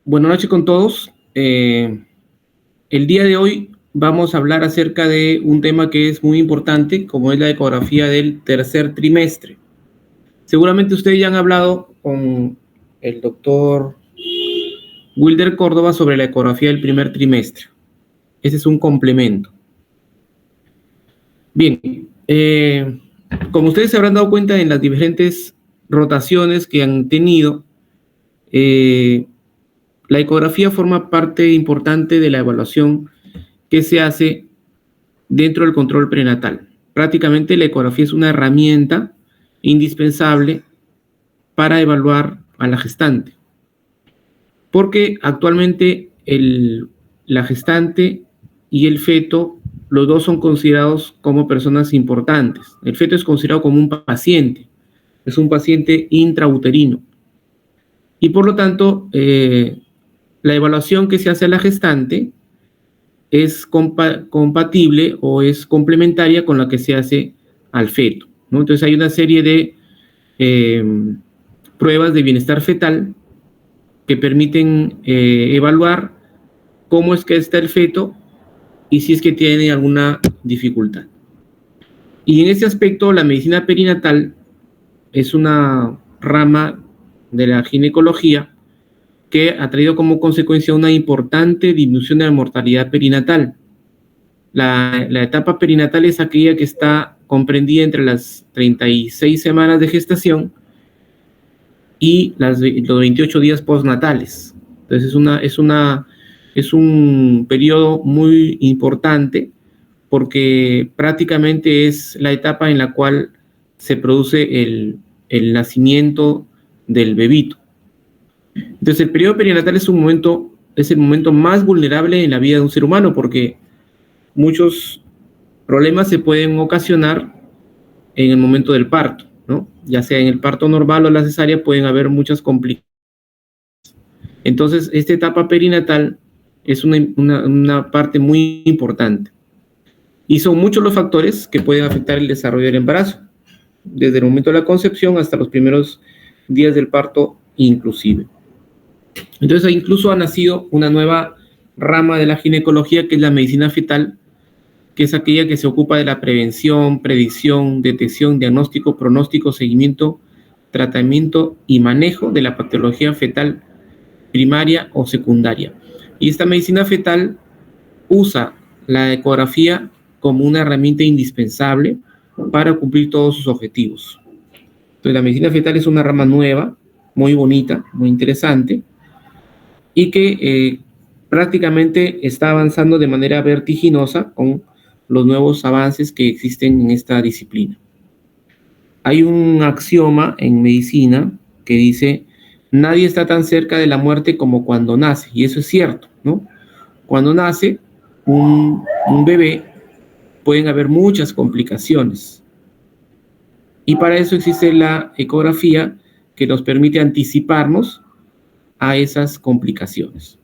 Buenas noches con todos. El día de hoy vamos a hablar acerca de un tema que es muy importante, como es la ecografía del tercer trimestre. Seguramente ustedes ya han hablado con el doctor Wilder Córdoba sobre la ecografía del primer trimestre. Ese es un complemento. Bien, como ustedes se habrán dado cuenta en las diferentes rotaciones que han tenido, la ecografía forma parte importante de la evaluación que se hace dentro del control prenatal. Prácticamente la ecografía es una herramienta indispensable para evaluar a la gestante, porque actualmente la gestante y el feto, los dos son considerados como personas importantes. El feto es considerado como un paciente, es un paciente intrauterino, y por lo tanto la evaluación que se hace a la gestante es compatible o es complementaria con la que se hace al feto, ¿no? Entonces hay una serie de pruebas de bienestar fetal que permiten evaluar cómo es que está el feto y si es que tiene alguna dificultad. Y en ese aspecto, la medicina perinatal es una rama de la ginecología que ha traído como consecuencia una importante disminución de la mortalidad perinatal. La etapa perinatal es aquella que está comprendida entre las 36 semanas de gestación y los 28 días postnatales. Entonces es un periodo muy importante porque prácticamente es la etapa en la cual se produce el nacimiento del bebito. Entonces el periodo perinatal es el momento más vulnerable en la vida de un ser humano porque muchos problemas se pueden ocasionar en el momento del parto, ¿no? Ya sea en el parto normal o la cesárea pueden haber muchas complicaciones. Entonces esta etapa perinatal es una parte muy importante y son muchos los factores que pueden afectar el desarrollo del embarazo, desde el momento de la concepción hasta los primeros días del parto inclusive. Entonces incluso ha nacido una nueva rama de la ginecología que es la medicina fetal, que es aquella que se ocupa de la prevención, predicción, detección, diagnóstico, pronóstico, seguimiento, tratamiento y manejo de la patología fetal primaria o secundaria. Y esta medicina fetal usa la ecografía como una herramienta indispensable para cumplir todos sus objetivos. Entonces la medicina fetal es una rama nueva, muy bonita, muy interesante, y que prácticamente está avanzando de manera vertiginosa con los nuevos avances que existen en esta disciplina. Hay un axioma en medicina que dice, nadie está tan cerca de la muerte como cuando nace, y eso es cierto, ¿no? Cuando nace un bebé, pueden haber muchas complicaciones, y para eso existe la ecografía que nos permite anticiparnos a esas complicaciones.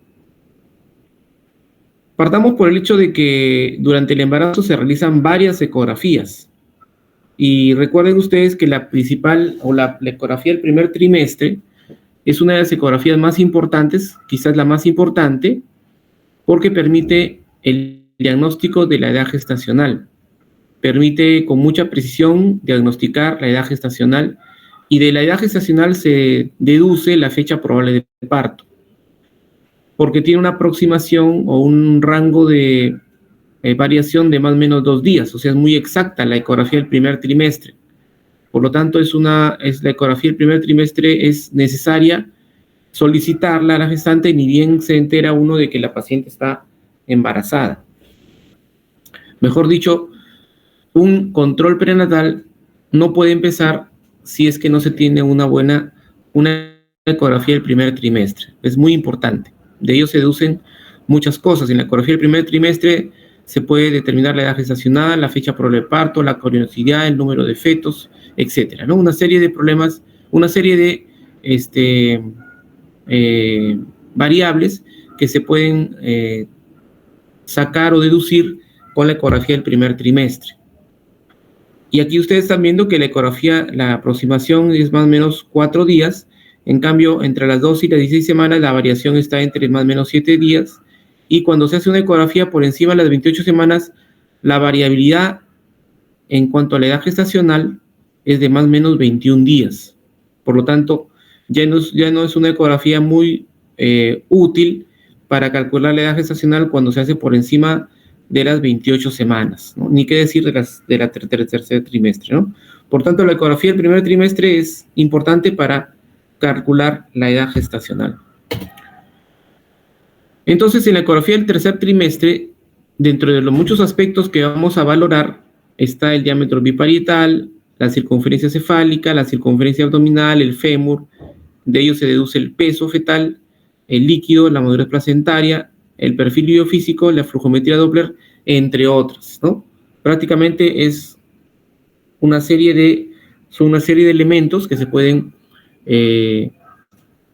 Partamos por el hecho de que durante el embarazo se realizan varias ecografías. Y recuerden ustedes que la principal o la ecografía del primer trimestre es una de las ecografías más importantes, quizás la más importante, porque permite el diagnóstico de la edad gestacional. Permite con mucha precisión diagnosticar la edad gestacional y de la edad gestacional se deduce la fecha probable de parto, porque tiene una aproximación o un rango de variación de más o menos 2 días, o sea, es muy exacta la ecografía del primer trimestre. Por lo tanto, la ecografía del primer trimestre es necesaria solicitarla a la gestante, ni bien se entera uno de que la paciente está embarazada. Mejor dicho, un control prenatal no puede empezar si es que no se tiene una ecografía del primer trimestre. Es muy importante. De ello se deducen muchas cosas. En la ecografía del primer trimestre se puede determinar la edad gestacional, la fecha probable de parto, la cronicidad, el número de fetos, etcétera, ¿no? Una serie de problemas, una serie de variables que se pueden sacar o deducir con la ecografía del primer trimestre. Y aquí ustedes están viendo que la ecografía, la aproximación es más o menos 4 días En cambio, entre las 12 y las 16 semanas la variación está entre más o menos 7 días, y cuando se hace una ecografía por encima de las 28 semanas, la variabilidad en cuanto a la edad gestacional es de más o menos 21 días. Por lo tanto, ya no es una ecografía muy útil para calcular la edad gestacional cuando se hace por encima de las 28 semanas, ¿no? Ni qué decir de la tercer trimestre, ¿no? Por tanto, la ecografía del primer trimestre es importante para calcular la edad gestacional. Entonces, en la ecografía del tercer trimestre, dentro de los muchos aspectos que vamos a valorar, está el diámetro biparietal, la circunferencia cefálica, la circunferencia abdominal, el fémur. De ello se deduce el peso fetal, el líquido, la madurez placentaria, el perfil biofísico, la flujometría Doppler, entre otras, ¿no? Prácticamente es una serie de elementos que se pueden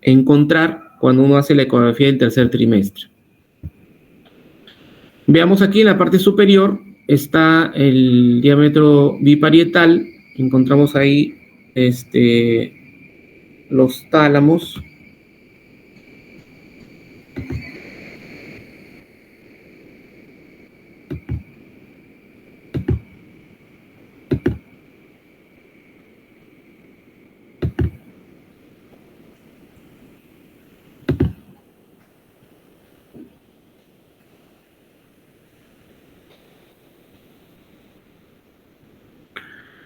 encontrar cuando uno hace la ecografía del tercer trimestre. Veamos aquí en la parte superior está el diámetro biparietal. Encontramos ahí los tálamos.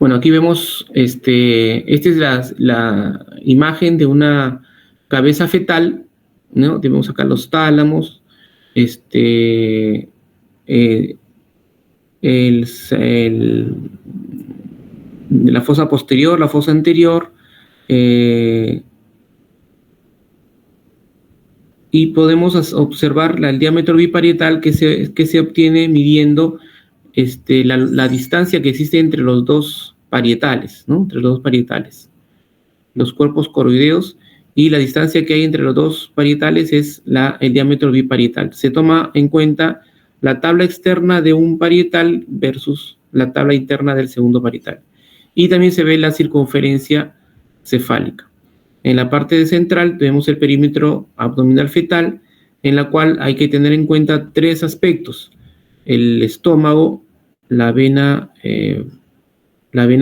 Bueno, aquí vemos, esta es la imagen de una cabeza fetal, ¿no? Tenemos acá los tálamos, la fosa posterior, la fosa anterior, y podemos observar el diámetro biparietal que se obtiene midiendo la distancia que existe entre los dos parietales, ¿no? Entre los dos parietales, los cuerpos coroideos, y la distancia que hay entre los dos parietales es el diámetro biparietal. Se toma en cuenta la tabla externa de un parietal versus la tabla interna del segundo parietal. Y también se ve la circunferencia cefálica. En la parte central tenemos el perímetro abdominal fetal, en la cual hay que tener en cuenta tres aspectos: el estómago, la vena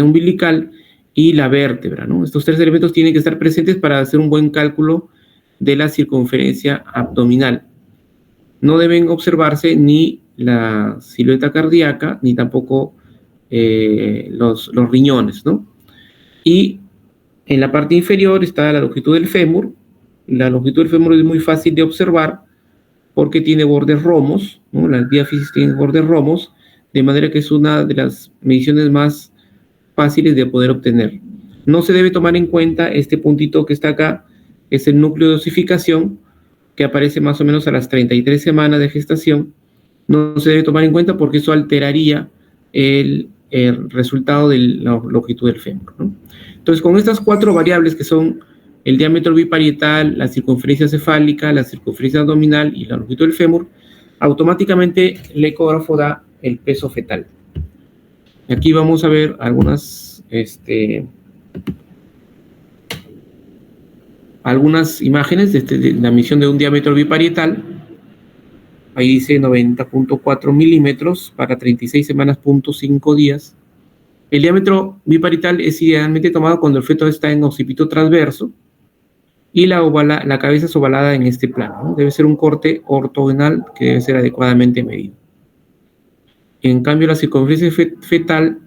umbilical y la vértebra, ¿no? Estos tres elementos tienen que estar presentes para hacer un buen cálculo de la circunferencia abdominal. No deben observarse ni la silueta cardíaca, ni tampoco los riñones, ¿no? Y en la parte inferior está la longitud del fémur. La longitud del fémur es muy fácil de observar porque tiene bordes romos, ¿no? Las diáfisis tienen bordes romos, de manera que es una de las mediciones más fáciles de poder obtener. No se debe tomar en cuenta este puntito que está acá, es el núcleo de osificación, que aparece más o menos a las 33 semanas de gestación. No se debe tomar en cuenta porque eso alteraría el resultado de la longitud del fémur, ¿no? Entonces, con estas cuatro variables que son el diámetro biparietal, la circunferencia cefálica, la circunferencia abdominal y la longitud del fémur, automáticamente el ecógrafo da el peso fetal. Aquí vamos a ver algunas imágenes de la medición de un diámetro biparietal. Ahí dice 90.4 milímetros para 36 semanas, 0.5 días. El diámetro biparietal es idealmente tomado cuando el feto está en occipito transverso y la cabeza es ovalada en este plano, ¿no? Debe ser un corte ortogonal que debe ser adecuadamente medido. En cambio, la circunferencia fetal,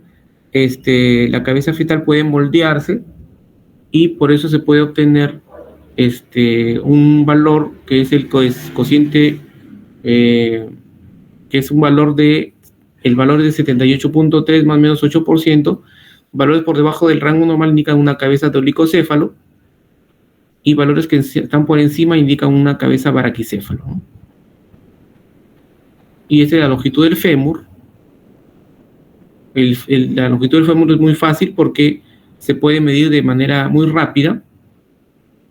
la cabeza fetal puede moldearse y por eso se puede obtener un valor que es el cociente, que es un valor el valor de 78.3 más o menos 8%, valores por debajo del rango normal indican una cabeza de olicocéfalo y valores que están por encima indican una cabeza baraquicéfalo, ¿no? Y esta es la longitud del fémur. La longitud del fémur es muy fácil porque se puede medir de manera muy rápida.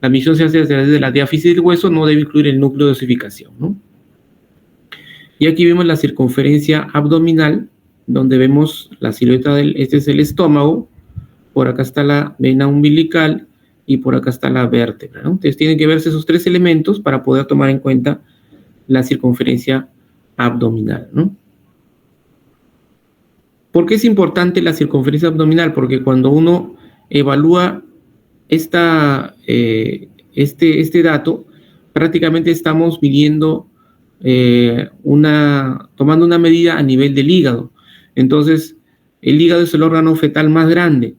La medición se hace desde la diáfisis del hueso, no debe incluir el núcleo de osificación, ¿no? Y aquí vemos la circunferencia abdominal, donde vemos la silueta este es el estómago, por acá está la vena umbilical, y por acá está la vértebra, ¿no? Entonces tienen que verse esos tres elementos para poder tomar en cuenta la circunferencia abdominal, ¿no? ¿Por qué es importante la circunferencia abdominal? Porque cuando uno evalúa este dato, prácticamente estamos midiendo tomando una medida a nivel del hígado. Entonces, el hígado es el órgano fetal más grande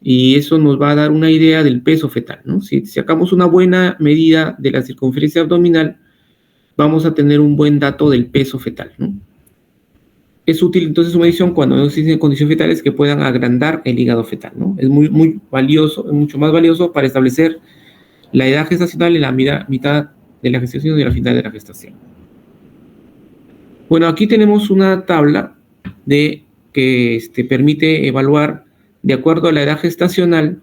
y eso nos va a dar una idea del peso fetal, ¿no? Si sacamos una buena medida de la circunferencia abdominal, vamos a tener un buen dato del peso fetal, ¿no? Es útil entonces su medición cuando no existen condiciones fetales que puedan agrandar el hígado fetal, ¿no? Es muy valioso, es mucho más valioso para establecer la edad gestacional en la mitad de la gestación y la final de la gestación. Bueno, aquí tenemos una tabla que permite evaluar, de acuerdo a la edad gestacional,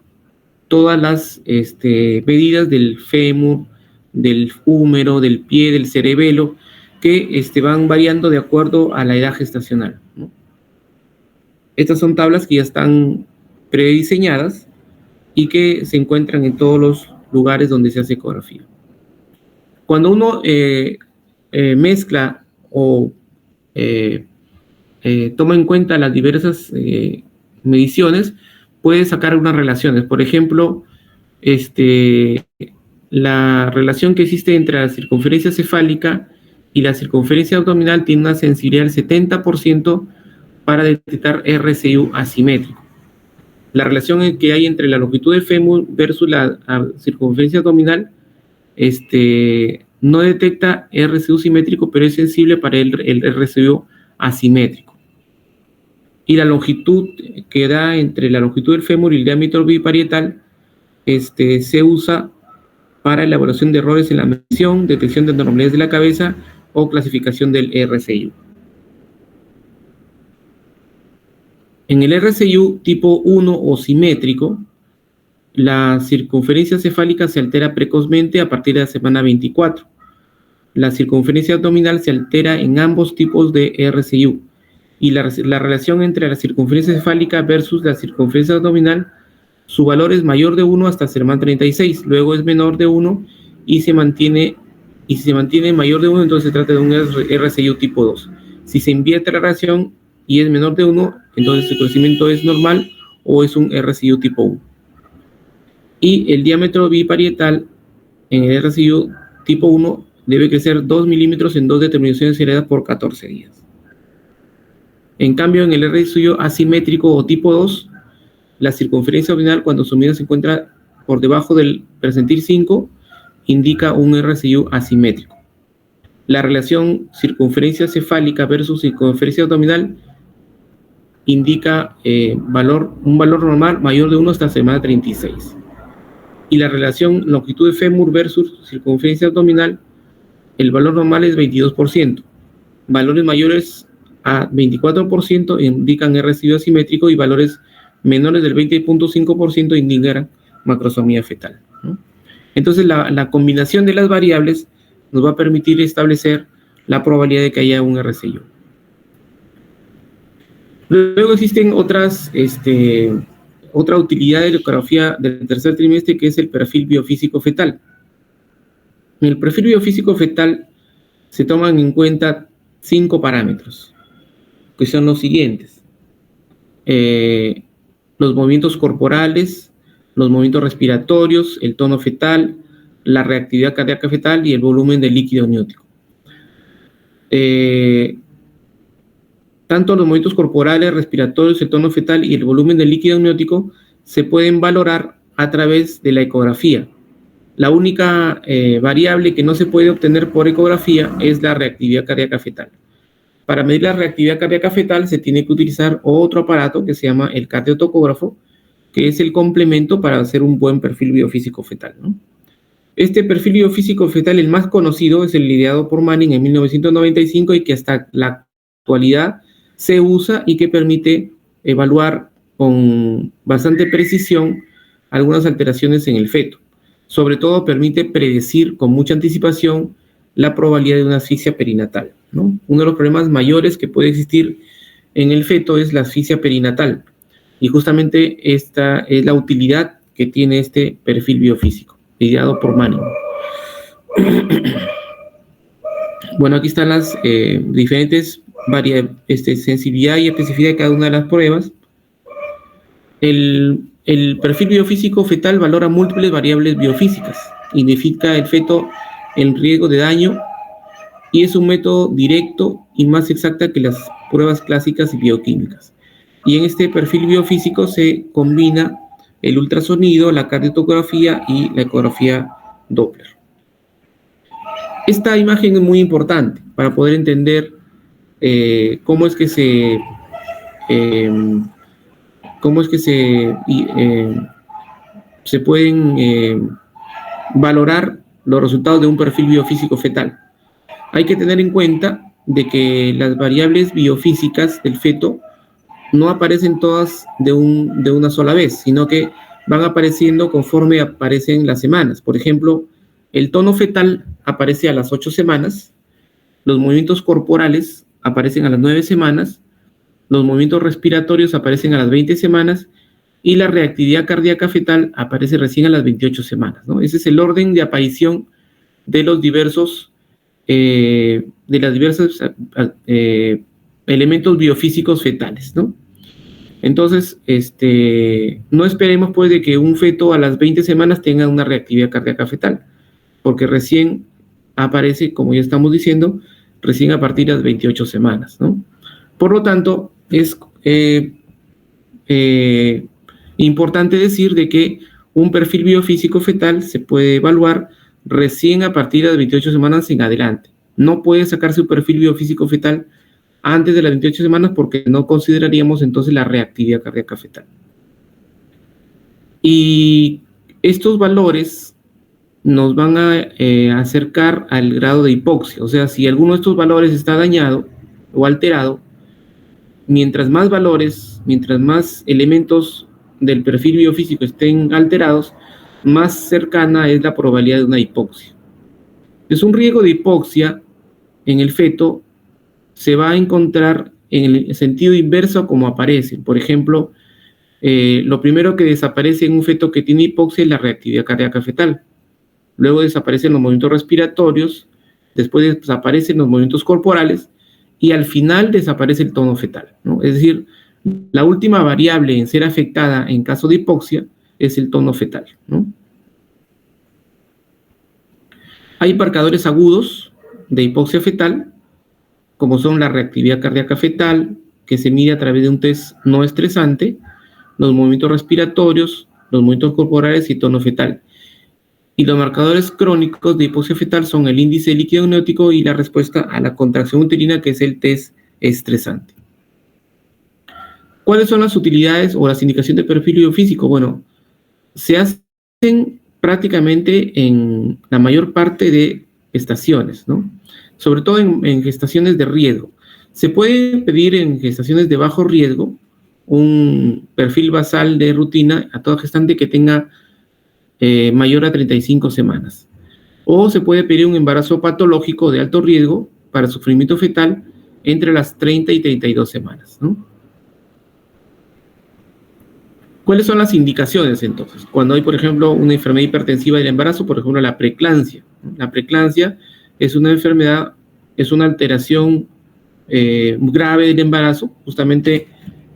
todas las medidas del fémur, del húmero, del pie, del cerebelo, que van variando de acuerdo a la edad gestacional, ¿no? Estas son tablas que ya están prediseñadas y que se encuentran en todos los lugares donde se hace ecografía. Cuando uno mezcla o toma en cuenta las diversas mediciones, puede sacar unas relaciones. Por ejemplo, la relación que existe entre la circunferencia cefálica y la circunferencia abdominal tiene una sensibilidad del 70% para detectar RCU asimétrico. La relación que hay entre la longitud del fémur versus la circunferencia abdominal no detecta RCU simétrico, pero es sensible para el RCU asimétrico. Y la longitud que da entre la longitud del fémur y el diámetro biparietal se usa para la evaluación de errores en la medición, detección de anormalidades de la cabeza o clasificación del RCU. En el RCU tipo 1 o simétrico, la circunferencia cefálica se altera precozmente a partir de la semana 24. La circunferencia abdominal se altera en ambos tipos de RCU. Y la relación entre la circunferencia cefálica versus la circunferencia abdominal, su valor es mayor de 1 hasta semana 36, luego es menor de 1 y si se mantiene mayor de 1, entonces se trata de un RCU tipo 2. Si se invierte la relación y es menor de 1, entonces el crecimiento es normal o es un RCU tipo 1. Y el diámetro biparietal en el RCU tipo 1 debe crecer 2 milímetros en 2 determinaciones heredadas por 14 días. En cambio, en el RCU asimétrico o tipo 2, la circunferencia abdominal, cuando su medida se encuentra por debajo del percentil 5, indica un RCU asimétrico. La relación circunferencia cefálica versus circunferencia abdominal indica un valor normal mayor de 1 hasta semana 36. Y la relación longitud de fémur versus circunferencia abdominal, el valor normal es 22%. Valores mayores a 24% indican RCU asimétrico y valores menores del 20.5% indican macrosomía fetal, ¿no? Entonces, la combinación de las variables nos va a permitir establecer la probabilidad de que haya un RCU. Luego existen otra utilidad de la ecografía del tercer trimestre, que es el perfil biofísico fetal. En el perfil biofísico fetal se toman en cuenta 5 parámetros, que son los siguientes: los movimientos corporales, los movimientos respiratorios, el tono fetal, la reactividad cardíaca fetal y el volumen del líquido amniótico. Tanto los movimientos corporales, respiratorios, el tono fetal y el volumen del líquido amniótico se pueden valorar a través de la ecografía. La única variable que no se puede obtener por ecografía es la reactividad cardíaca fetal. Para medir la reactividad cardíaca fetal se tiene que utilizar otro aparato que se llama el cardiotocógrafo, que es el complemento para hacer un buen perfil biofísico fetal, ¿no? Este perfil biofísico fetal, el más conocido, es el ideado por Manning en 1995 y que hasta la actualidad se usa y que permite evaluar con bastante precisión algunas alteraciones en el feto. Sobre todo permite predecir con mucha anticipación la probabilidad de una asfixia perinatal, ¿no? Uno de los problemas mayores que puede existir en el feto es la asfixia perinatal, y justamente esta es la utilidad que tiene este perfil biofísico, ideado por Manning. Bueno, aquí están las diferentes sensibilidad y especificidad de cada una de las pruebas. El perfil biofísico fetal valora múltiples variables biofísicas, identifica el feto en riesgo de daño y es un método directo y más exacta que las pruebas clásicas y bioquímicas. Y en este perfil biofísico se combina el ultrasonido, la cardiotografía y la ecografía Doppler. Esta imagen es muy importante para poder entender cómo es que se pueden valorar los resultados de un perfil biofísico fetal. Hay que tener en cuenta de que las variables biofísicas del feto no aparecen todas de una sola vez, sino que van apareciendo conforme aparecen las semanas. Por ejemplo, el tono fetal aparece a las 8 semanas, los movimientos corporales aparecen a las 9 semanas, los movimientos respiratorios aparecen a las 20 semanas y la reactividad cardíaca fetal aparece recién a las 28 semanas, ¿no? Ese es el orden de aparición de los diversos elementos biofísicos fetales, ¿no? Entonces, no esperemos pues de que un feto a las 20 semanas tenga una reactividad cardíaca fetal, porque recién aparece, como ya estamos diciendo, recién a partir de las 28 semanas, ¿no? Por lo tanto, es importante decir de que un perfil biofísico fetal se puede evaluar recién a partir de las 28 semanas en adelante. No puede sacarse un perfil biofísico fetal antes de las 28 semanas porque no consideraríamos entonces la reactividad cardíaca fetal. Y estos valores nos van a acercar al grado de hipoxia. O sea, si alguno de estos valores está dañado o alterado, mientras más valores, mientras más elementos del perfil biofísico estén alterados, más cercana es la probabilidad de una hipoxia. Es un riesgo de hipoxia en el feto se va a encontrar en el sentido inverso como aparece. Por ejemplo, lo primero que desaparece en un feto que tiene hipoxia es la reactividad cardíaca fetal. Luego desaparecen los movimientos respiratorios, después desaparecen los movimientos corporales y al final desaparece el tono fetal, ¿no? Es decir, la última variable en ser afectada en caso de hipoxia es el tono fetal, ¿no? Hay marcadores agudos de hipoxia fetal, como son la reactividad cardíaca fetal, que se mide a través de un test no estresante, los movimientos respiratorios, los movimientos corporales y tono fetal. Y los marcadores crónicos de hipoxia fetal son el índice líquido amniótico y la respuesta a la contracción uterina, que es el test estresante. ¿Cuáles son las utilidades o las indicaciones de perfil biofísico? Bueno, se hacen prácticamente en la mayor parte de gestaciones, ¿no? Sobre todo en gestaciones de riesgo. Se puede pedir en gestaciones de bajo riesgo un perfil basal de rutina a toda gestante que tenga mayor a 35 semanas. O se puede pedir un embarazo patológico de alto riesgo para sufrimiento fetal entre las 30 y 32 semanas, ¿no? ¿Cuáles son las indicaciones entonces? Cuando hay, por ejemplo, una enfermedad hipertensiva del embarazo, por ejemplo, la preeclampsia. La preeclampsia es una enfermedad, es una alteración grave del embarazo. Justamente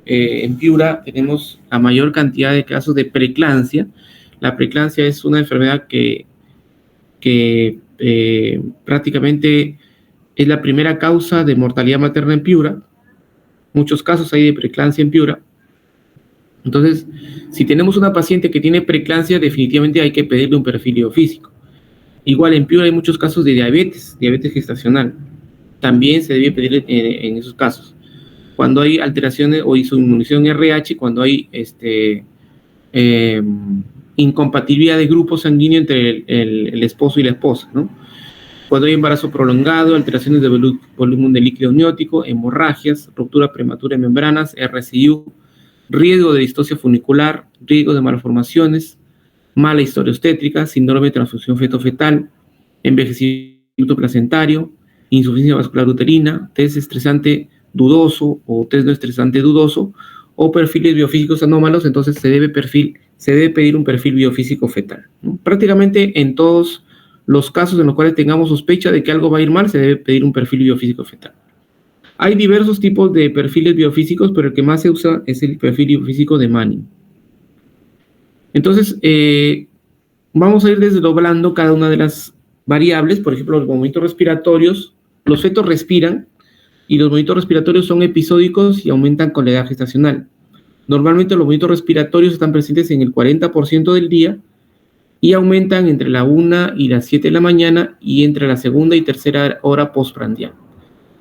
en Piura tenemos la mayor cantidad de casos de preeclampsia. La preeclampsia es una enfermedad que prácticamente es la primera causa de mortalidad materna en Piura. Muchos casos hay de preeclampsia en Piura. Entonces, si tenemos una paciente que tiene preeclampsia, definitivamente hay que pedirle un perfil biofísico. Igual en Piura hay muchos casos de diabetes gestacional. También se debe pedir en esos casos. Cuando hay alteraciones o inmunización RH, cuando hay incompatibilidad de grupo sanguíneo entre el esposo y la esposa, ¿no? Cuando hay embarazo prolongado, alteraciones de volumen de líquido amniótico, hemorragias, ruptura prematura de membranas, RSIU, riesgo de distocia funicular, riesgo de malformaciones, mala historia obstétrica, síndrome de transfusión feto-fetal, envejecimiento placentario, insuficiencia vascular uterina, test estresante dudoso o test no estresante dudoso, o perfiles biofísicos anómalos, entonces se debe pedir un perfil biofísico fetal, ¿no? Prácticamente en todos los casos en los cuales tengamos sospecha de que algo va a ir mal, se debe pedir un perfil biofísico fetal. Hay diversos tipos de perfiles biofísicos, pero el que más se usa es el perfil biofísico de Manning. Entonces, vamos a ir desdoblando cada una de las variables. Por ejemplo, los movimientos respiratorios. Los fetos respiran y los movimientos respiratorios son episódicos y aumentan con la edad gestacional. Normalmente los movimientos respiratorios están presentes en el 40% del día y aumentan entre la 1 y las 7 de la mañana y entre la segunda y tercera hora postprandial.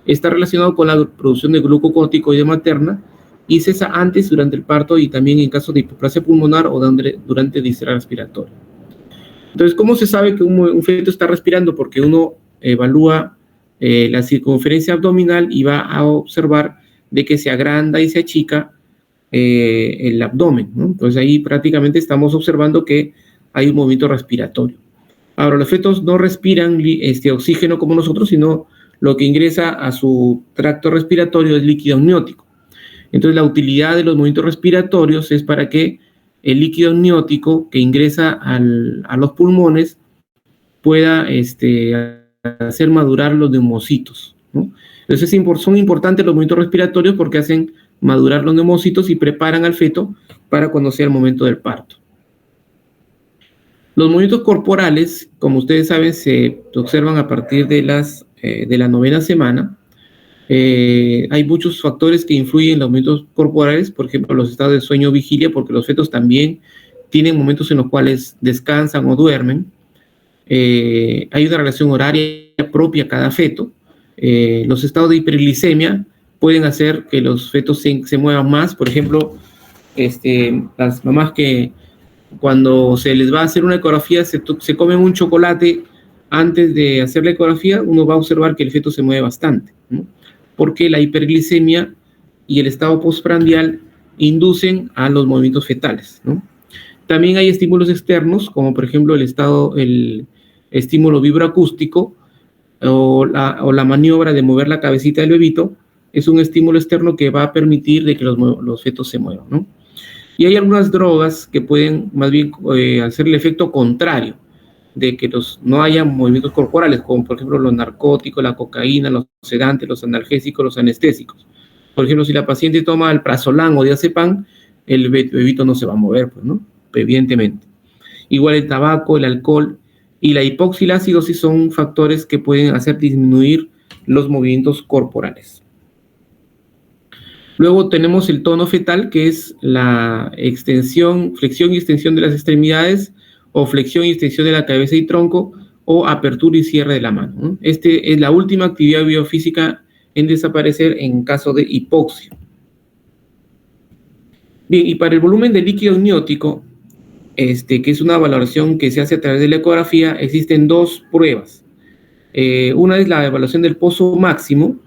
Está relacionado con la producción de glucocorticoide materna y cesa antes, durante el parto y también en caso de hipoplasia pulmonar o durante distrés respiratorio. Entonces, ¿cómo se sabe que un feto está respirando? Porque uno evalúa la circunferencia abdominal y va a observar de que se agranda y se achica el abdomen, ¿no? Entonces ahí prácticamente estamos observando que hay un movimiento respiratorio. Ahora, los fetos no respiran oxígeno como nosotros, sino lo que ingresa a su tracto respiratorio es líquido amniótico. Entonces la utilidad de los movimientos respiratorios es para que el líquido amniótico que ingresa a los pulmones pueda hacer madurar los neumocitos, ¿no? Entonces son importantes los movimientos respiratorios porque hacen madurar los neumocitos y preparan al feto para cuando sea el momento del parto. Los movimientos corporales, como ustedes saben, se observan a partir de la 9ª semana. Hay muchos factores que influyen en los movimientos corporales, por ejemplo, los estados de sueño-vigilia, porque los fetos también tienen momentos en los cuales descansan o duermen. Hay una relación horaria propia a cada feto. Los estados de hiperglicemia pueden hacer que los fetos se muevan más. Por ejemplo, las mamás que cuando se les va a hacer una ecografía se comen un chocolate antes de hacer la ecografía, uno va a observar que el feto se mueve bastante, ¿no? Porque la hiperglicemia y el estado postprandial inducen a los movimientos fetales, ¿no? También hay estímulos externos, como por ejemplo el estímulo vibroacústico o la maniobra de mover la cabecita del bebito. Es un estímulo externo que va a permitir de que los fetos se muevan, ¿no? Y hay algunas drogas que pueden más bien hacer el efecto contrario, de que no haya movimientos corporales, como por ejemplo los narcóticos, la cocaína, los sedantes, los analgésicos, los anestésicos. Por ejemplo, si la paciente toma alprazolam o diazepam, el bebito no se va a mover, pues, ¿no? Evidentemente. Igual el tabaco, el alcohol y la hipoxilacidosis son factores que pueden hacer disminuir los movimientos corporales. Luego tenemos el tono fetal, que es la flexión y extensión de las extremidades, o flexión y extensión de la cabeza y tronco, o apertura y cierre de la mano, ¿no? Es la última actividad biofísica en desaparecer en caso de hipoxia. Bien, y para el volumen de líquido amniótico, que es una valoración que se hace a través de la ecografía, existen dos pruebas. Una es la evaluación del pozo máximo,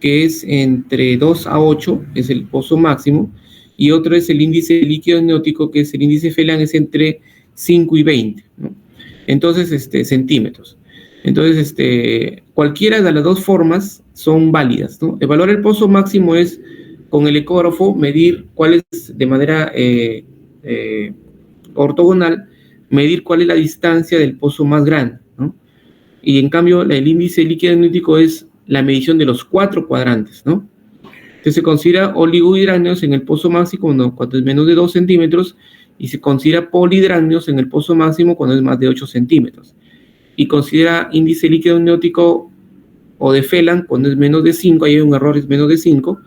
que es entre 2 a 8, es el pozo máximo, y otro es el índice de líquido amniótico, que es el índice Phelan, es entre 5 y 20, ¿no? Entonces, centímetros. Entonces, cualquiera de las dos formas son válidas, ¿no? Evaluar el pozo máximo es, con el ecógrafo, medir cuál es, de manera ortogonal, medir cuál es la distancia del pozo más grande, ¿no? Y en cambio, el índice líquido amniótico es la medición de los 4 cuadrantes, ¿no? Entonces se considera oligohidráneos en el pozo máximo cuando es menos de 2 centímetros y se considera polihidráneos en el pozo máximo cuando es más de 8 centímetros. Y considera índice líquido amniótico o de Phelan cuando es menos de 5, ahí hay un error, es menos de 5,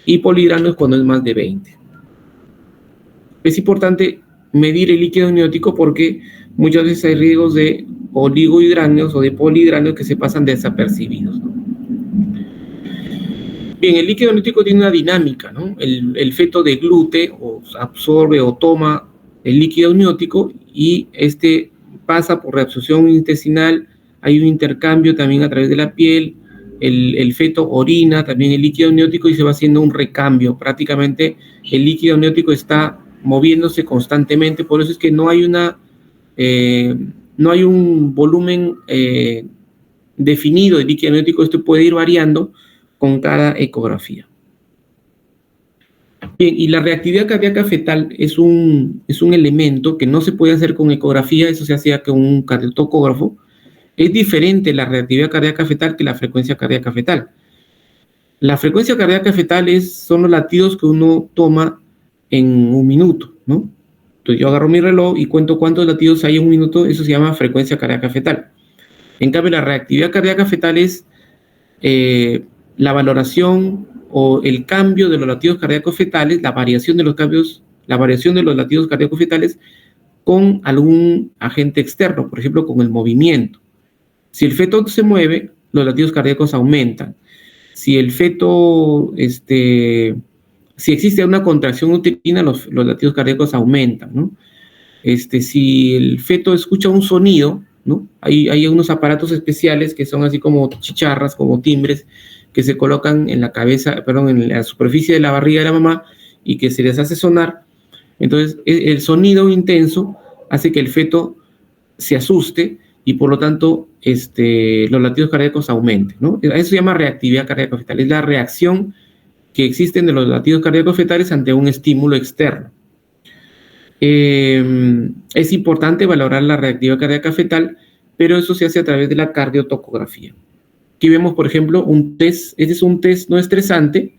y polihidráneos cuando es más de 20. Es importante medir el líquido amniótico porque muchas veces hay riesgos de oligohidráneos o de polihidráneos que se pasan desapercibidos, ¿no? Bien, el líquido amniótico tiene una dinámica, ¿no? El feto deglute o absorbe o toma el líquido amniótico y pasa por reabsorción intestinal, hay un intercambio también a través de la piel, el feto orina también el líquido amniótico y se va haciendo un recambio. Prácticamente el líquido amniótico está moviéndose constantemente, por eso es que no hay un volumen definido de líquido amniótico. Esto puede ir variando con cada ecografía. Bien, y la reactividad cardíaca fetal es un elemento que no se puede hacer con ecografía, eso se hacía con un cardiotocógrafo. Es diferente la reactividad cardíaca fetal que la frecuencia cardíaca fetal. La frecuencia cardíaca fetal son los latidos que uno toma en un minuto, ¿no? Entonces yo agarro mi reloj y cuento cuántos latidos hay en un minuto, eso se llama frecuencia cardíaca fetal. En cambio, la reactividad cardíaca fetal es la valoración o el cambio de los latidos cardíacos fetales, la variación de los latidos cardíacos fetales con algún agente externo, por ejemplo, con el movimiento. Si el feto se mueve, los latidos cardíacos aumentan. Si el feto, si existe una contracción uterina, los latidos cardíacos aumentan, ¿no? Si el feto escucha un sonido, ¿no? Hay unos aparatos especiales que son así como chicharras, como timbres, que se colocan en la cabeza, perdón, en la superficie de la barriga de la mamá y que se les hace sonar. Entonces, el sonido intenso hace que el feto se asuste y por lo tanto los latidos cardíacos aumenten, ¿no? Eso se llama reactividad cardíaca fetal. Es la reacción que existen de los latidos cardíacos fetales ante un estímulo externo. Es importante valorar la reactividad cardíaca fetal, pero eso se hace a través de la cardiotocografía. Aquí vemos, por ejemplo, un test. Este es un test no estresante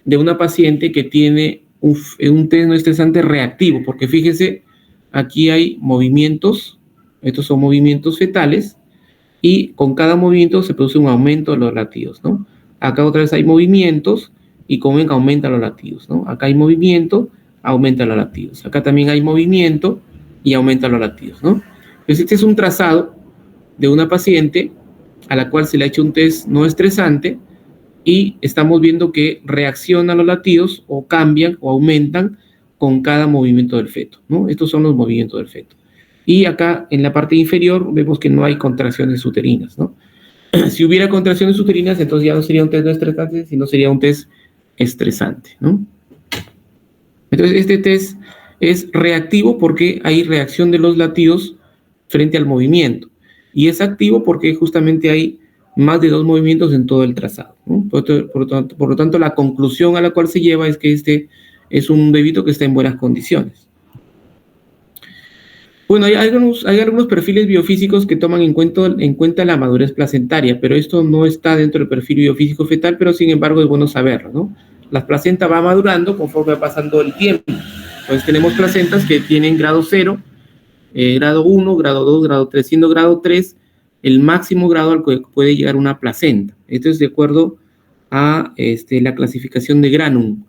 de una paciente que tiene un test no estresante reactivo, porque fíjese, aquí hay movimientos, estos son movimientos fetales, y con cada movimiento se produce un aumento de los latidos, ¿no? Acá otra vez hay movimientos y como ven aumentan los latidos, ¿no? Acá hay movimiento, aumentan los latidos. Acá también hay movimiento y aumentan los latidos, ¿no? Entonces este es un trazado de una paciente a la cual se le ha hecho un test no estresante y estamos viendo que reaccionan los latidos o cambian o aumentan con cada movimiento del feto, ¿no? Estos son los movimientos del feto. Y acá en la parte inferior vemos que no hay contracciones uterinas, ¿no? Si hubiera contracciones uterinas, entonces ya no sería un test no estresante, sino sería un test estresante, ¿no? Entonces este test es reactivo porque hay reacción de los latidos frente al movimiento. Y es activo porque justamente hay más de 2 movimientos en todo el trazado, ¿no? Por lo tanto, la conclusión a la cual se lleva es que este es un bebito que está en buenas condiciones. Bueno, hay algunos perfiles biofísicos que toman en cuenta la madurez placentaria, pero esto no está dentro del perfil biofísico fetal, pero sin embargo es bueno saberlo, ¿no? La placenta va madurando conforme va pasando el tiempo. Entonces tenemos placentas que tienen grado 0, grado 1, grado 2, grado 3, siendo grado 3 el máximo grado al que puede llegar una placenta. Esto es de acuerdo a la clasificación de Granum.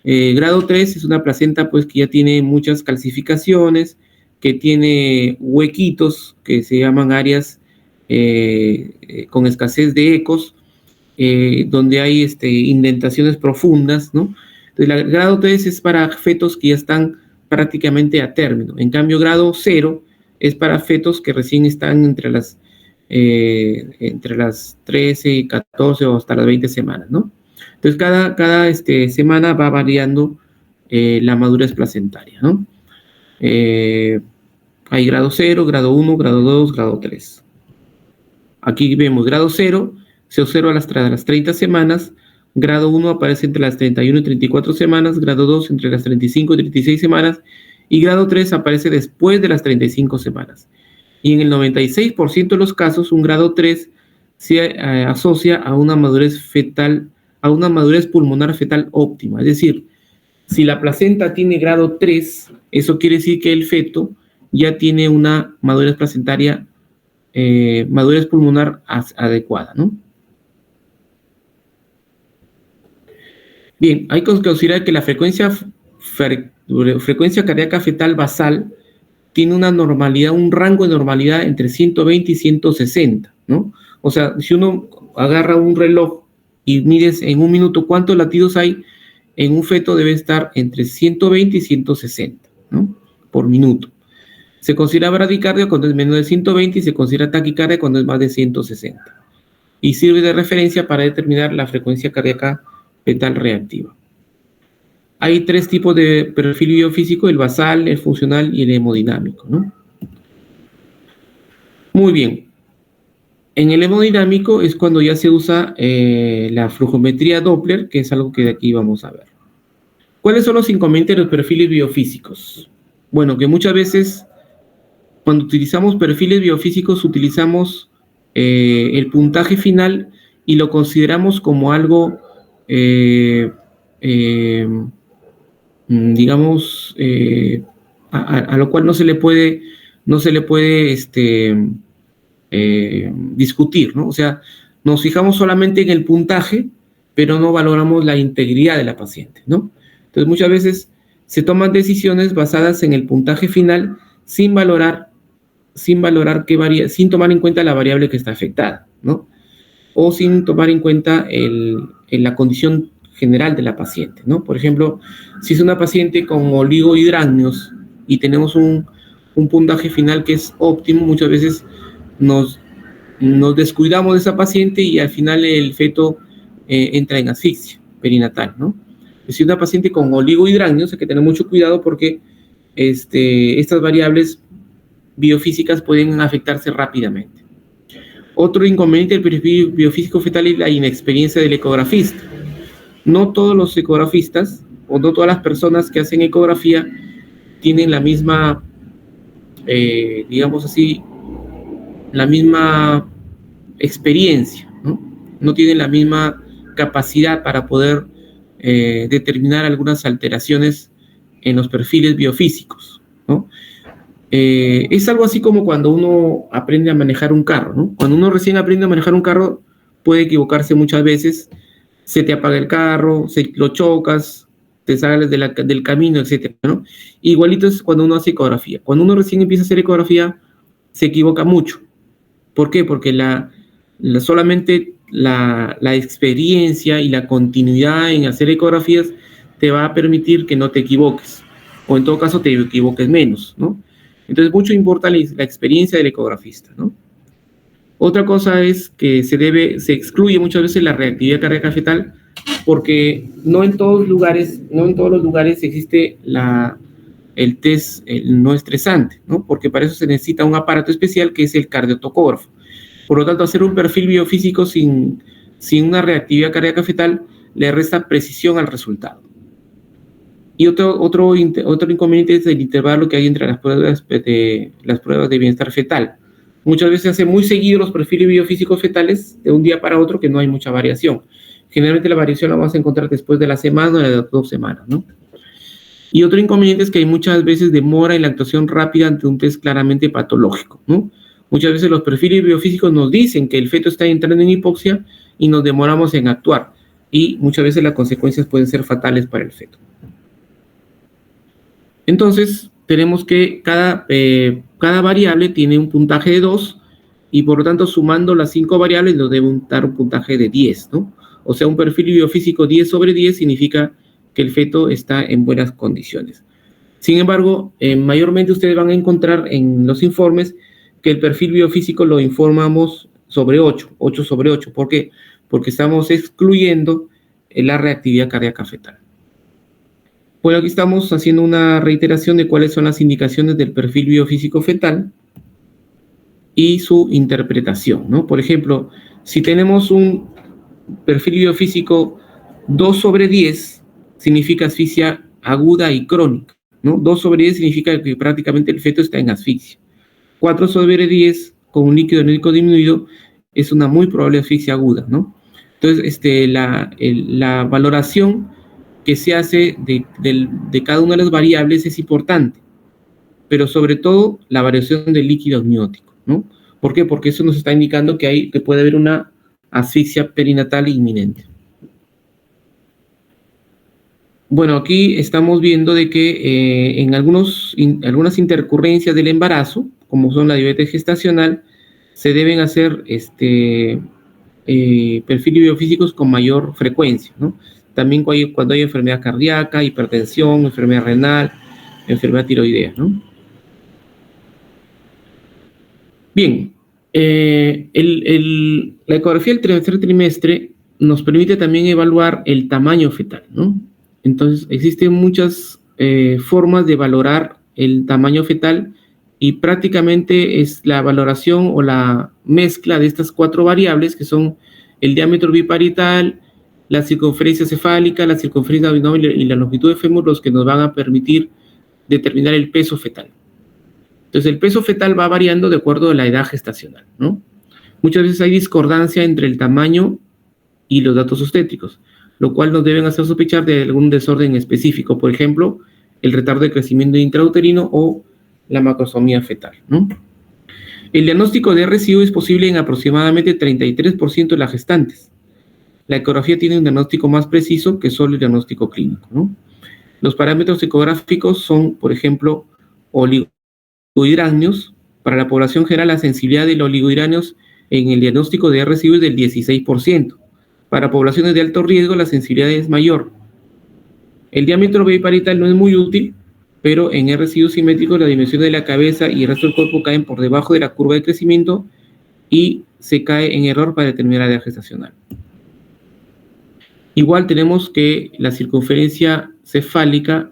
Grado 3 es una placenta pues, que ya tiene muchas calcificaciones, que tiene huequitos que se llaman áreas con escasez de ecos, donde hay indentaciones profundas, ¿no? Entonces, el grado 3 es para fetos que ya están prácticamente a término. En cambio, grado 0 es para fetos que recién están entre las 13, 14 o hasta las 20 semanas, ¿no? Entonces, cada semana va variando la madurez placentaria, ¿no? Hay grado 0, grado 1, grado 2, grado 3. Aquí vemos grado 0, se observa hasta las 30 semanas, grado 1 aparece entre las 31 y 34 semanas, grado 2 entre las 35 y 36 semanas, y grado 3 aparece después de las 35 semanas. Y en el 96% de los casos, un grado 3 se asocia a una madurez fetal, a una madurez pulmonar fetal óptima. Es decir, si la placenta tiene grado 3, eso quiere decir que el feto ya tiene una madurez placentaria, madurez pulmonar adecuada, ¿no? Bien, hay que considerar que la frecuencia cardíaca fetal basal tiene una normalidad, un rango de normalidad entre 120 y 160, ¿no? O sea, si uno agarra un reloj y mides en un minuto cuántos latidos hay, en un feto debe estar entre 120 y 160, ¿no? Por minuto. Se considera bradicardia cuando es menos de 120 y se considera taquicardia cuando es más de 160. Y sirve de referencia para determinar la frecuencia cardíaca fetal reactiva. Hay 3 tipos de perfil biofísico, el basal, el funcional y el hemodinámico, ¿no? Muy bien. En el hemodinámico es cuando ya se usa la flujometría Doppler, que es algo que de aquí vamos a ver. ¿Cuáles son los inconvenientes de los perfiles biofísicos? Bueno, que muchas veces cuando utilizamos perfiles biofísicos utilizamos el puntaje final y lo consideramos como algo, digamos, a lo cual no se le puede discutir, ¿no? O sea, nos fijamos solamente en el puntaje, pero no valoramos la integridad de la paciente, ¿no? Entonces, muchas veces se toman decisiones basadas en el puntaje final sin tomar en cuenta la variable que está afectada, ¿no? O sin tomar en cuenta la condición general de la paciente, ¿no? Por ejemplo, si es una paciente con oligohidramnios y tenemos un puntaje final que es óptimo, muchas veces nos descuidamos de esa paciente y al final el feto entra en asfixia perinatal, ¿no? Si una paciente con oligohidramnios hay que tener mucho cuidado porque estas variables biofísicas pueden afectarse rápidamente. Otro inconveniente del perfil biofísico fetal es la inexperiencia del ecografista. No todos los ecografistas o no todas las personas que hacen ecografía tienen la misma, digamos así, la misma experiencia, ¿no? No tienen la misma capacidad para poder determinar algunas alteraciones en los perfiles biofísicos, ¿no? Es algo así como cuando uno aprende a manejar un carro, ¿no? Cuando uno recién aprende a manejar un carro, puede equivocarse muchas veces, se te apaga el carro, lo chocas, te sales del camino, etcétera, ¿no? Igualito es cuando uno hace ecografía. Cuando uno recién empieza a hacer ecografía, se equivoca mucho. ¿Por qué? Porque solamente la experiencia y la continuidad en hacer ecografías te va a permitir que no te equivoques, o en todo caso te equivoques menos, ¿no? Entonces, mucho importa la experiencia del ecografista, ¿no? Otra cosa es que se excluye muchas veces la reactividad cardíaca fetal porque no en todos los lugares existe el test no estresante, ¿no? Porque para eso se necesita un aparato especial que es el cardiotocógrafo. Por lo tanto, hacer un perfil biofísico sin una reactividad cardíaca fetal le resta precisión al resultado. Y otro inconveniente es el intervalo que hay entre las pruebas de bienestar fetal. Muchas veces se hacen muy seguidos los perfiles biofísicos fetales de un día para otro que no hay mucha variación. Generalmente la variación la vamos a encontrar después de la semana o de las 2 semanas, ¿no? Y otro inconveniente es que hay muchas veces demora en la actuación rápida ante un test claramente patológico, ¿no? Muchas veces los perfiles biofísicos nos dicen que el feto está entrando en hipoxia y nos demoramos en actuar. Y muchas veces las consecuencias pueden ser fatales para el feto. Entonces, tenemos que cada variable tiene un puntaje de 2 y por lo tanto sumando las 5 variables nos debe dar un puntaje de 10, ¿no? O sea, un perfil biofísico 10/10 significa que el feto está en buenas condiciones. Sin embargo, mayormente ustedes van a encontrar en los informes que el perfil biofísico lo informamos sobre 8/8. ¿Por qué? Porque estamos excluyendo la reactividad cardíaca fetal. Bueno, aquí estamos haciendo una reiteración de cuáles son las indicaciones del perfil biofísico fetal y su interpretación, ¿no? Por ejemplo, si tenemos un perfil biofísico 2/10, significa asfixia aguda y crónica, ¿no? 2/10 significa que prácticamente el feto está en asfixia. 4/10, con un líquido anírico disminuido, es una muy probable asfixia aguda, ¿no? Entonces, la valoración que se hace de cada una de las variables es importante, pero sobre todo la variación del líquido amniótico, ¿no? ¿Por qué? Porque eso nos está indicando que puede haber una asfixia perinatal inminente. Bueno, aquí estamos viendo de que en algunas intercurrencias del embarazo, como son la diabetes gestacional, se deben hacer perfiles biofísicos con mayor frecuencia, ¿no? También cuando hay enfermedad cardíaca, hipertensión, enfermedad renal, enfermedad tiroidea, ¿no? Bien, la ecografía del tercer trimestre nos permite también evaluar el tamaño fetal, ¿no? Entonces, existen muchas formas de valorar el tamaño fetal y prácticamente es la valoración o la mezcla de estas 4 variables que son el diámetro biparietal, la circunferencia cefálica, la circunferencia abdominal y la longitud de fémur los que nos van a permitir determinar el peso fetal. Entonces, el peso fetal va variando de acuerdo a la edad gestacional, ¿no? Muchas veces hay discordancia entre el tamaño y los datos obstétricos, lo cual nos deben hacer sospechar de algún desorden específico, por ejemplo, el retardo de crecimiento intrauterino o la macrosomía fetal, ¿no? El diagnóstico de RSIU es posible en aproximadamente 33% de las gestantes. La ecografía tiene un diagnóstico más preciso que solo el diagnóstico clínico, ¿no? Los parámetros ecográficos son, por ejemplo, oligohidranios. Para la población general, la sensibilidad de los oligohidranios en el diagnóstico de RSIU es del 16%. Para poblaciones de alto riesgo, la sensibilidad es mayor. El diámetro biparital no es muy útil, pero en RSIU simétrico la dimensión de la cabeza y el resto del cuerpo caen por debajo de la curva de crecimiento y se cae en error para determinar la edad gestacional. Igual tenemos que la circunferencia cefálica,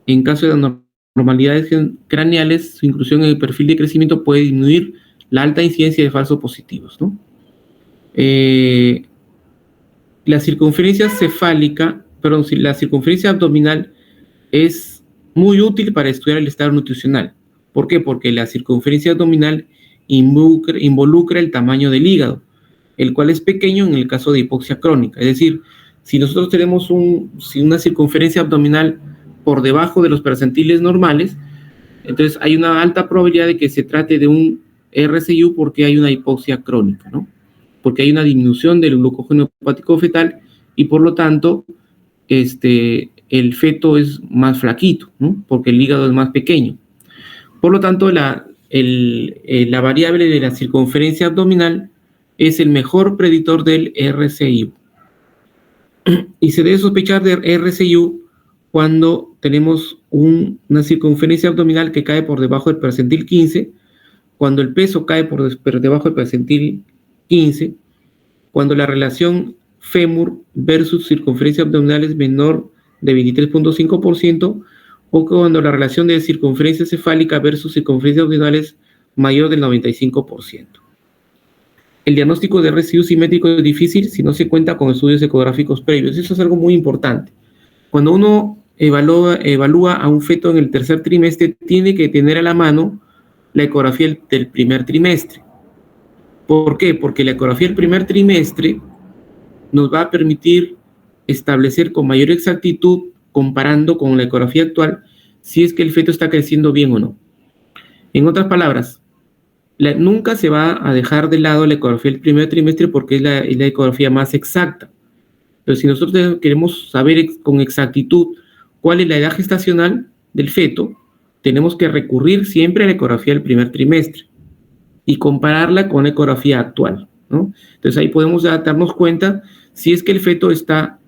en caso de anormalidades craneales, su inclusión en el perfil de crecimiento puede disminuir la alta incidencia de falsos positivos, ¿no? La circunferencia cefálica, perdón, la circunferencia abdominal es muy útil para estudiar el estado nutricional. ¿Por qué? Porque la circunferencia abdominal involucra el tamaño del hígado, el cual es pequeño en el caso de hipoxia crónica. Es decir, si nosotros tenemos una circunferencia abdominal por debajo de los percentiles normales, entonces hay una alta probabilidad de que se trate de un RSIU porque hay una hipoxia crónica, ¿no? Porque hay una disminución del glucógeno hepático fetal y por lo tanto el feto es más flaquito, ¿no? Porque el hígado es más pequeño. Por lo tanto, la variable de la circunferencia abdominal es el mejor predictor del RSIU. Y se debe sospechar de RSIU cuando tenemos una circunferencia abdominal que cae por debajo del percentil 15, cuando el peso cae por debajo del percentil 15, cuando la relación fémur versus circunferencia abdominal es menor de 23.5%, o cuando la relación de circunferencia cefálica versus circunferencia abdominal es mayor del 95%. El diagnóstico de RSIU simétrico es difícil si no se cuenta con estudios ecográficos previos. Eso es algo muy importante. Cuando uno evalúa a un feto en el tercer trimestre, tiene que tener a la mano la ecografía del primer trimestre. ¿Por qué? Porque la ecografía del primer trimestre nos va a permitir establecer con mayor exactitud, comparando con la ecografía actual, si es que el feto está creciendo bien o no. En otras palabras, nunca se va a dejar de lado la ecografía del primer trimestre porque es la ecografía más exacta. Pero si nosotros queremos saber con exactitud cuál es la edad gestacional del feto, tenemos que recurrir siempre a la ecografía del primer trimestre y compararla con la ecografía actual, ¿no? Entonces ahí podemos darnos cuenta si es que el feto está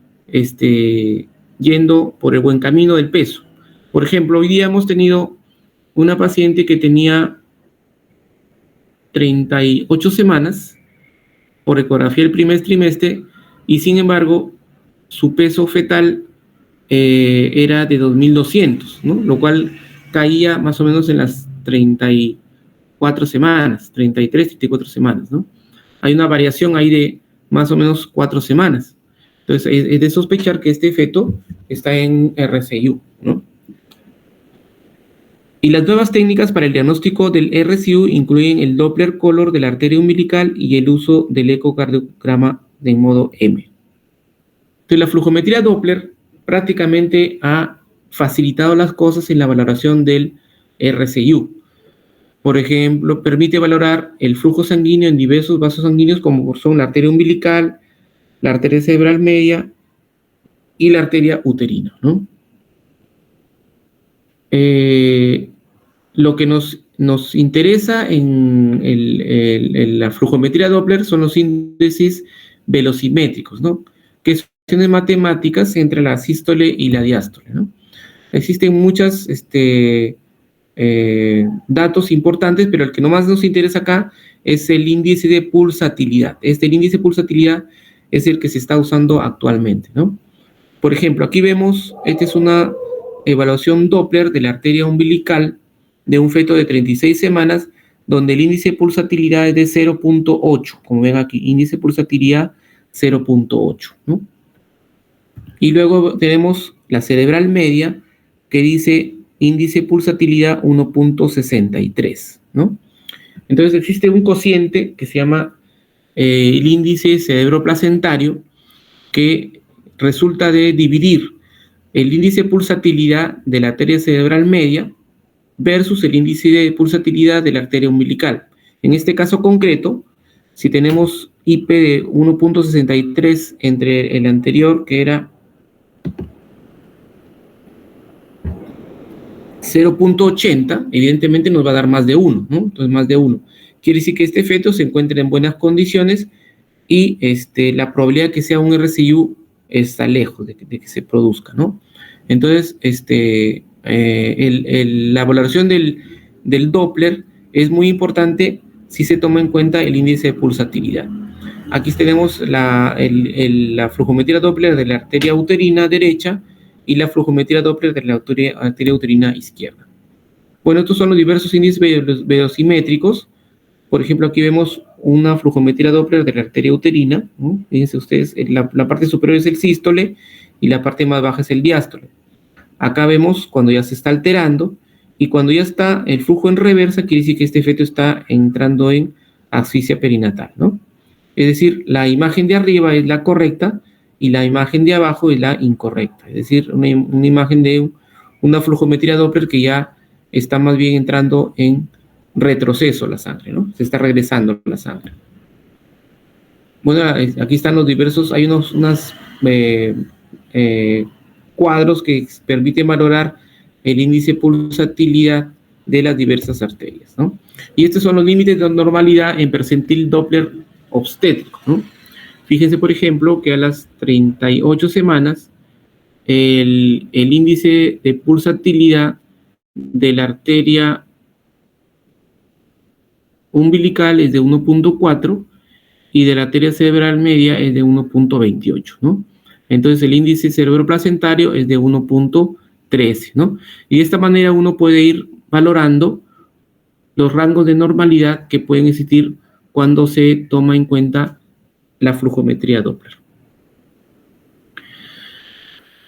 yendo por el buen camino del peso. Por ejemplo, hoy día hemos tenido una paciente que tenía 38 semanas por ecografía del primer trimestre y sin embargo su peso fetal era de 2.200, ¿no? Lo cual caía más o menos en las 34 semanas, 33, 34 semanas, ¿no? Hay una variación ahí de más o menos 4 semanas. Entonces, es de sospechar que este feto está en RSIU, ¿no? Y las nuevas técnicas para el diagnóstico del RSIU incluyen el Doppler color de la arteria umbilical y el uso del ecocardiograma de modo M. Entonces, la flujometría Doppler prácticamente ha facilitado las cosas en la valoración del RSIU. Por ejemplo, permite valorar el flujo sanguíneo en diversos vasos sanguíneos como son la arteria umbilical, la arteria cerebral media y la arteria uterina, ¿no? Lo que nos interesa en la flujometría Doppler son los índices velocimétricos, ¿no? Que son relaciones matemáticas entre la sístole y la diástole, ¿no? Existen muchos datos importantes, pero el que más nos interesa acá es el índice de pulsatilidad. El índice de pulsatilidad es el que se está usando actualmente, ¿no? Por ejemplo, aquí vemos, esta es una evaluación Doppler de la arteria umbilical de un feto de 36 semanas, donde el índice de pulsatilidad es de 0.8, como ven aquí, índice de pulsatilidad 0.8, ¿no? Y luego tenemos la cerebral media, que dice índice pulsatilidad 1.63, ¿no? Entonces existe un cociente que se llama el índice cerebroplacentario, que resulta de dividir el índice de pulsatilidad de la arteria cerebral media versus el índice de pulsatilidad de la arteria umbilical. En este caso concreto, si tenemos IP de 1.63 entre el anterior, que era 0.80, evidentemente nos va a dar más de 1, ¿no? Entonces, más de 1. Quiere decir que este feto se encuentra en buenas condiciones y la probabilidad de que sea un RCU está lejos de que se produzca, ¿no? Entonces, la valoración del Doppler es muy importante si se toma en cuenta el índice de pulsatilidad. Aquí tenemos la flujometría Doppler de la arteria uterina derecha y la flujometría Doppler de la arteria uterina izquierda. Bueno, estos son los diversos índices velocimétricos. Por ejemplo, aquí vemos una flujometría Doppler de la arteria uterina, ¿no? Fíjense ustedes, la parte superior es el sístole y la parte más baja es el diástole. Acá vemos cuando ya se está alterando, y cuando ya está el flujo en reversa, quiere decir que este feto está entrando en asfixia perinatal, ¿no? Es decir, la imagen de arriba es la correcta y la imagen de abajo es la incorrecta. Es decir, una imagen de una flujometría Doppler que ya está más bien entrando en retroceso la sangre, ¿no? Se está regresando la sangre. Bueno, aquí están los diversos, hay unos cuadros que permiten valorar el índice de pulsatilidad de las diversas arterias, ¿no? Y estos son los límites de normalidad en percentil Doppler obstétrico, ¿no? Fíjense, por ejemplo, que a las 38 semanas el índice de pulsatilidad de la arteria umbilical es de 1.4 y de la arteria cerebral media es de 1.28, ¿no? Entonces el índice cerebroplacentario es de 1.13, ¿no? Y de esta manera uno puede ir valorando los rangos de normalidad que pueden existir cuando se toma en cuenta la flujometría Doppler.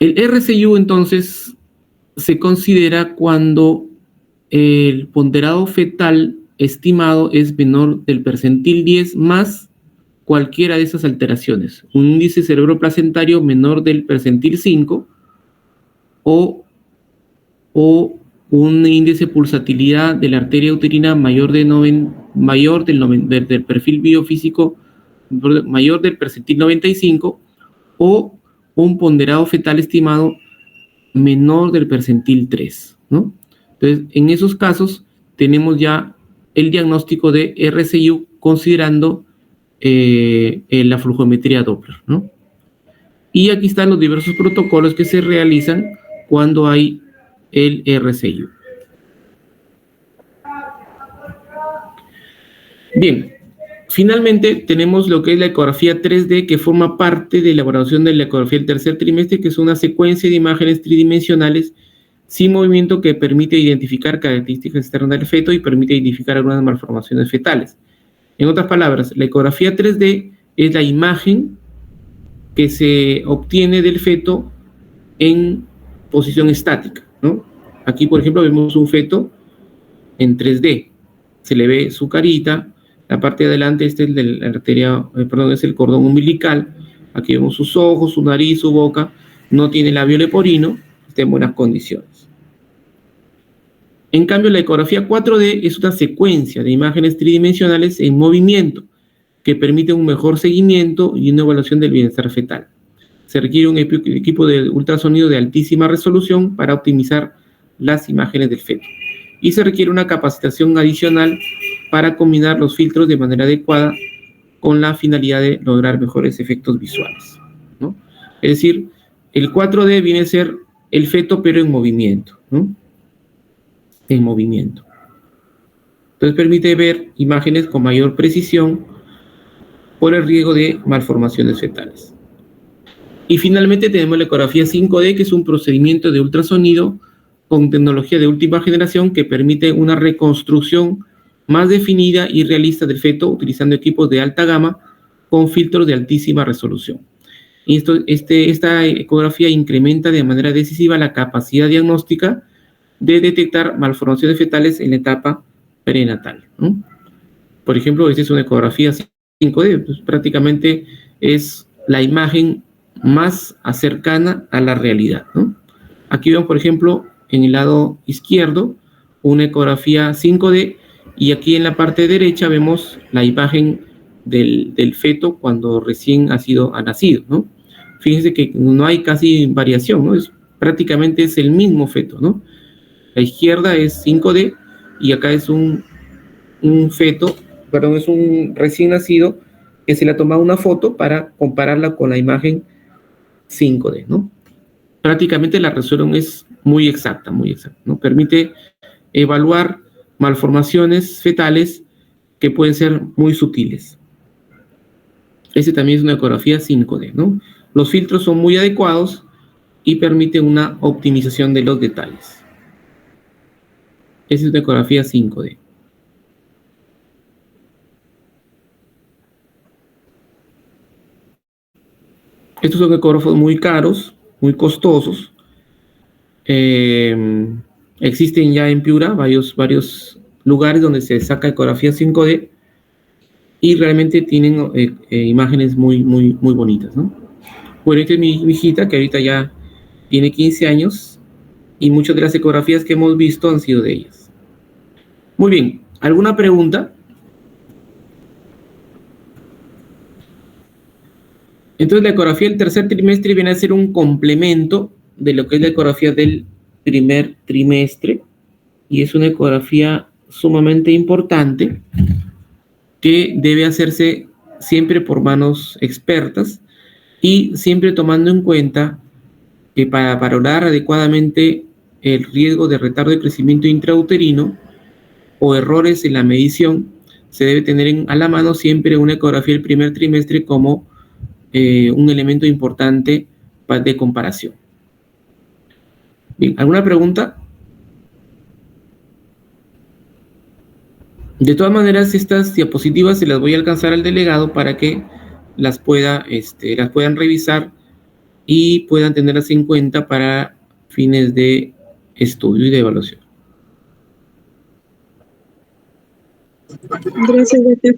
El RCU entonces se considera cuando el ponderado fetal estimado es menor del percentil 10 más cualquiera de esas alteraciones. Un índice cerebroplacentario menor del percentil 5 o un índice de pulsatilidad de la arteria uterina mayor del perfil biofísico mayor del percentil 95 o un ponderado fetal estimado menor del percentil 3, ¿no? Entonces, en esos casos tenemos ya el diagnóstico de RCU considerando la flujometría Doppler, ¿no? Y aquí están los diversos protocolos que se realizan cuando hay el RCU. Bien, finalmente tenemos lo que es la ecografía 3D, que forma parte de la elaboración de la ecografía del tercer trimestre, que es una secuencia de imágenes tridimensionales sin movimiento que permite identificar características externas del feto y permite identificar algunas malformaciones fetales. En otras palabras, la ecografía 3D es la imagen que se obtiene del feto en posición estática, ¿no? Aquí, por ejemplo, vemos un feto en 3D. Se le ve su carita, la parte de adelante es el de la arteria, es el cordón umbilical. Aquí vemos sus ojos, su nariz, su boca. No tiene labio leporino, está en buenas condiciones. En cambio, la ecografía 4D es una secuencia de imágenes tridimensionales en movimiento que permite un mejor seguimiento y una evaluación del bienestar fetal. Se requiere un equipo de ultrasonido de altísima resolución para optimizar las imágenes del feto. Y se requiere una capacitación adicional para combinar los filtros de manera adecuada con la finalidad de lograr mejores efectos visuales, ¿no? Es decir, el 4D viene a ser el feto pero en movimiento, ¿no? En movimiento. Entonces permite ver imágenes con mayor precisión por el riesgo de malformaciones fetales. Y finalmente tenemos la ecografía 5D, que es un procedimiento de ultrasonido con tecnología de última generación que permite una reconstrucción más definida y realista del feto utilizando equipos de alta gama con filtros de altísima resolución. Esta ecografía incrementa de manera decisiva la capacidad diagnóstica de detectar malformaciones fetales en la etapa prenatal, ¿no? Por ejemplo, esta es una ecografía 5D, pues prácticamente es la imagen más cercana a la realidad, ¿no? Aquí vemos, por ejemplo, en el lado izquierdo, una ecografía 5D, y aquí en la parte derecha vemos la imagen del feto cuando recién ha nacido, ¿no? Fíjense que no hay casi variación, ¿no? Prácticamente es el mismo feto, ¿no? La izquierda es 5D y acá es un feto, perdón, es un recién nacido que se le ha tomado una foto para compararla con la imagen 5D, ¿no? Prácticamente la resolución es muy exacta, ¿no? Permite evaluar malformaciones fetales que pueden ser muy sutiles. Este también es una ecografía 5D, ¿no? Los filtros son muy adecuados y permiten una optimización de los detalles. Esta es una ecografía 5D. Estos son ecógrafos muy caros, muy costosos. Existen ya en Piura varios lugares donde se saca ecografía 5D y realmente tienen imágenes muy bonitas, ¿no? Bueno, esta es mi hijita que ahorita ya tiene 15 años y muchas de las ecografías que hemos visto han sido de ellas. Muy bien, ¿alguna pregunta? Entonces la ecografía del tercer trimestre viene a ser un complemento de lo que es la ecografía del primer trimestre y es una ecografía sumamente importante que debe hacerse siempre por manos expertas y siempre tomando en cuenta que para valorar adecuadamente el riesgo de retardo de crecimiento intrauterino o errores en la medición, se debe tener a la mano siempre una ecografía del primer trimestre como un elemento importante de comparación. Bien, ¿alguna pregunta? De todas maneras, estas diapositivas se las voy a alcanzar al delegado para que las puedan revisar y puedan tenerlas en cuenta para fines de estudio y de evaluación. Gracias, doctor.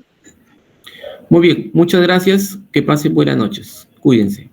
Muy bien, muchas gracias. Que pasen buenas noches. Cuídense.